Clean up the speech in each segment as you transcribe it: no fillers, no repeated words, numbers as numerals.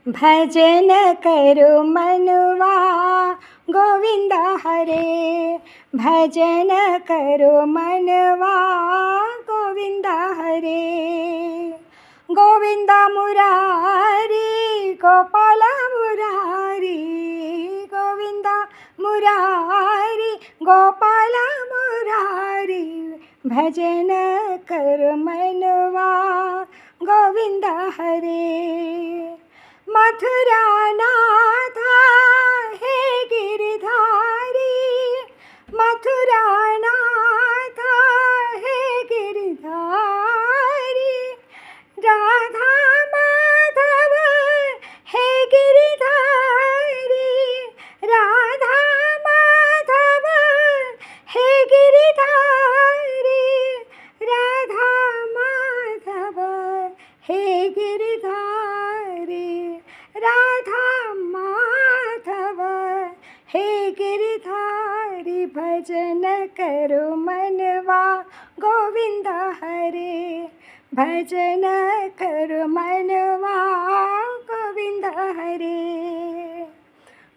भजन करो मनवा गोविंद हरे। भजन करो मनवा गोविंद हरे। गोविंद मुरारी गोपाल मुरारी, गोविंद मुरारी गोपाल मुरारी। भजन करो मनवा गोविंद हरे। मथुरा नाथा हे गिरधारी, मथुरा नाथा हे गिरधारी। राधा माधव हे गिरधारी, राधा माधव हे गिरधारी। राधा माधव हे गिरधारी, राधा माधव हे गिरधारी। भजन करो मनवा गोविंद हरे। भजन करो मनवा गोविंद हरे।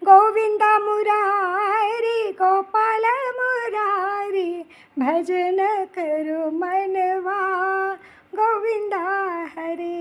गोविंद मुरारी गोपाल मुरारी। भजन करो मनवा गोविंद हरे।